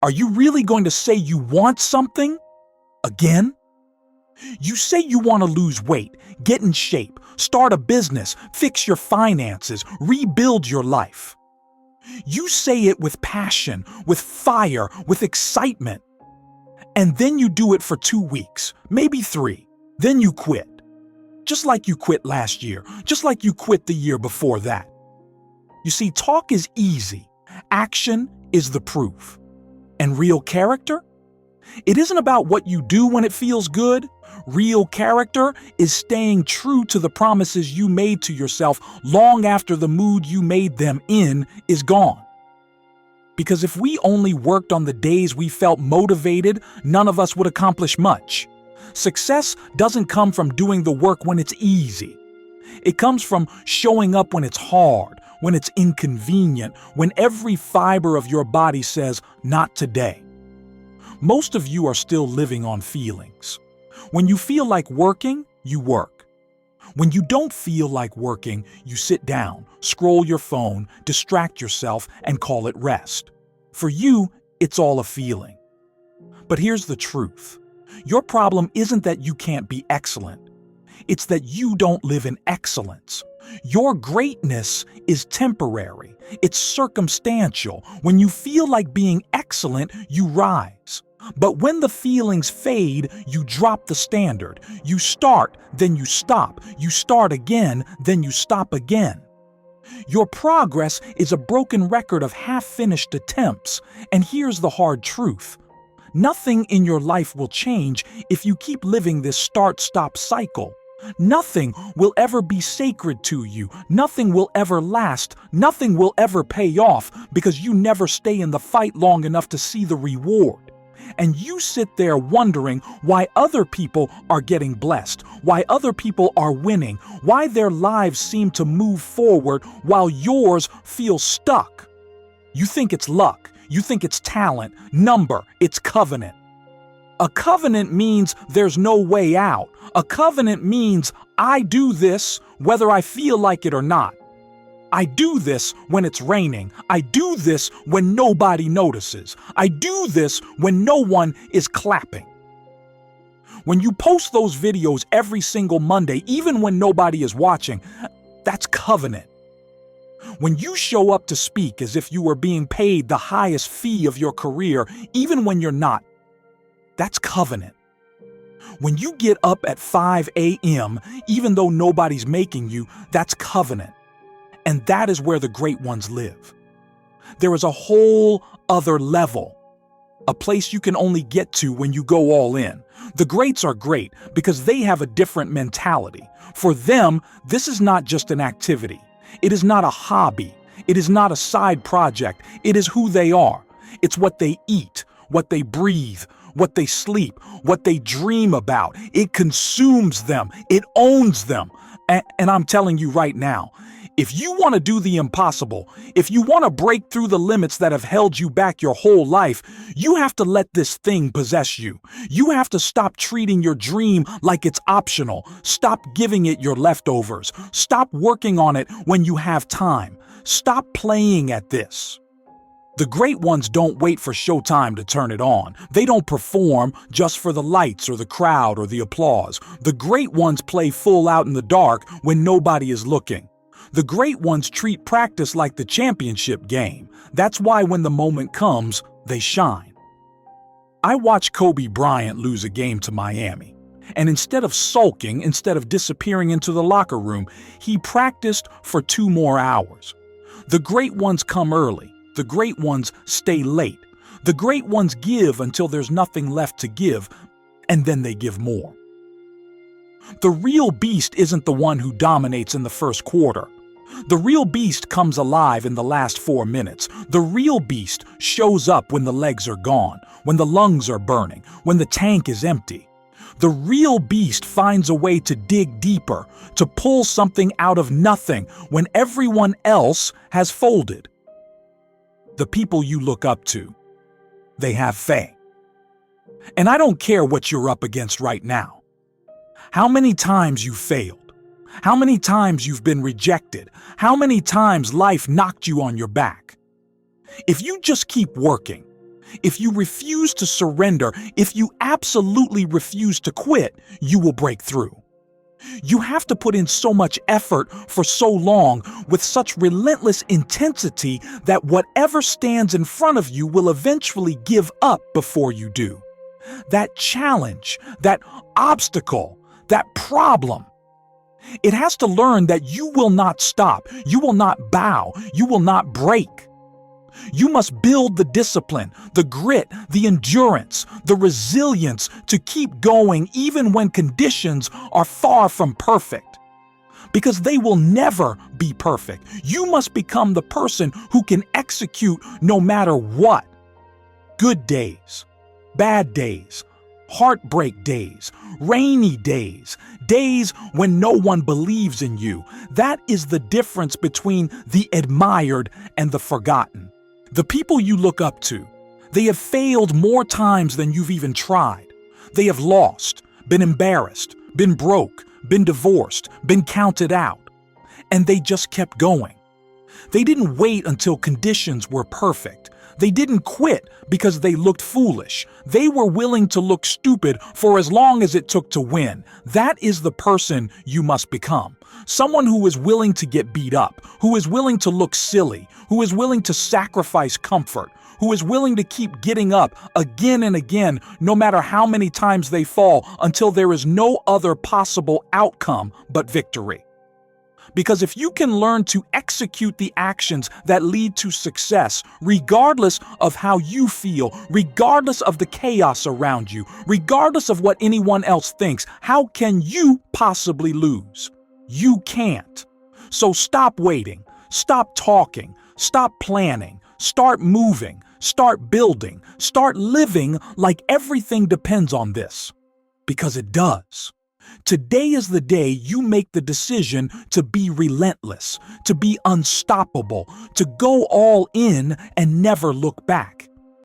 Are you really going to say you want something again? You say you want to lose weight, get in shape, start a business, fix your finances, rebuild your life. You say it with passion, with fire, with excitement. And then you do it for 2 weeks, maybe 3. Then you quit. Just like you quit last year, just like you quit the year before that. You see, talk is easy. Action is the proof. And real character? It isn't about what you do when it feels good. Real character is staying true to the promises you made to yourself long after the mood you made them in is gone. Because if we only worked on the days we felt motivated, none of us would accomplish much. Success doesn't come from doing the work when it's easy. It comes from showing up when it's hard, when it's inconvenient, when every fiber of your body says, "Not today." Most of you are still living on feelings. When you feel like working, you work. When you don't feel like working, you sit down, scroll your phone, distract yourself, and call it rest. For you, it's all a feeling. But here's the truth. Your problem isn't that you can't be excellent. It's that you don't live in excellence. Your greatness is temporary. It's circumstantial. When you feel like being excellent, you rise. But when the feelings fade, you drop the standard. You start, then you stop. You start again, then you stop again. Your progress is a broken record of half-finished attempts. And here's the hard truth. Nothing in your life will change if you keep living this start-stop cycle. Nothing will ever be sacred to you. Nothing will ever last. Nothing will ever pay off because you never stay in the fight long enough to see the reward. And you sit there wondering why other people are getting blessed, why other people are winning, why their lives seem to move forward while yours feels stuck. You think it's luck. You think it's talent, number, it's covenant. A covenant means there's no way out. A covenant means I do this whether I feel like it or not. I do this when it's raining. I do this when nobody notices. I do this when no one is clapping. When you post those videos every single Monday, even when nobody is watching, that's covenant. When you show up to speak as if you were being paid the highest fee of your career, even when you're not, that's covenant. When you get up at 5 a.m., even though nobody's making you, that's covenant. And that is where the great ones live. There is a whole other level, a place you can only get to when you go all in. The greats are great because they have a different mentality. For them, this is not just an activity. It is not a hobby. It is not a side project. It is who they are. It's what they eat, what they breathe, what they sleep, what they dream about. It consumes them. It owns them. And I'm telling you right now, if you want to do the impossible, if you want to break through the limits that have held you back your whole life, you have to let this thing possess you. You have to stop treating your dream like it's optional. Stop giving it your leftovers. Stop working on it when you have time. Stop playing at this. The great ones don't wait for showtime to turn it on. They don't perform just for the lights or the crowd or the applause. The great ones play full out in the dark when nobody is looking. The great ones treat practice like the championship game. That's why when the moment comes, they shine. I watched Kobe Bryant lose a game to Miami. And instead of sulking, instead of disappearing into the locker room, he practiced for 2 more hours. The great ones come early. The great ones stay late. The great ones give until there's nothing left to give, and then they give more. The real beast isn't the one who dominates in the first quarter. The real beast comes alive in the last 4 minutes. The real beast shows up when the legs are gone, when the lungs are burning, when the tank is empty. The real beast finds a way to dig deeper, to pull something out of nothing when everyone else has folded. The people you look up to, they have faith. And I don't care what you're up against right now. How many times you failed? How many times you've been rejected? How many times life knocked you on your back? If you just keep working, If you refuse to surrender, if you absolutely refuse to quit, you will break through. You have to put in so much effort for so long with such relentless intensity that whatever stands in front of you will eventually give up before you do. That challenge, that obstacle, that problem. It has to learn that you will not stop, you will not bow, you will not break. You must build the discipline, the grit, the endurance, the resilience to keep going even when conditions are far from perfect. Because they will never be perfect. You must become the person who can execute no matter what. Good days, bad days, heartbreak days, rainy days, days when no one believes in you. That is the difference between the admired and the forgotten. The people you look up to, they have failed more times than you've even tried. They have lost, been embarrassed, been broke, been divorced, been counted out. And they just kept going. They didn't wait until conditions were perfect. They didn't quit because they looked foolish. They were willing to look stupid for as long as it took to win. That is the person you must become. Someone who is willing to get beat up, who is willing to look silly, who is willing to sacrifice comfort, who is willing to keep getting up again and again, no matter how many times they fall, until there is no other possible outcome but victory. Because if you can learn to execute the actions that lead to success, regardless of how you feel, regardless of the chaos around you, regardless of what anyone else thinks, how can you possibly lose? You can't. So stop waiting, stop talking, stop planning, start moving, start building, start living like everything depends on this. Because it does. Today is the day you make the decision to be relentless, to be unstoppable, to go all in and never look back.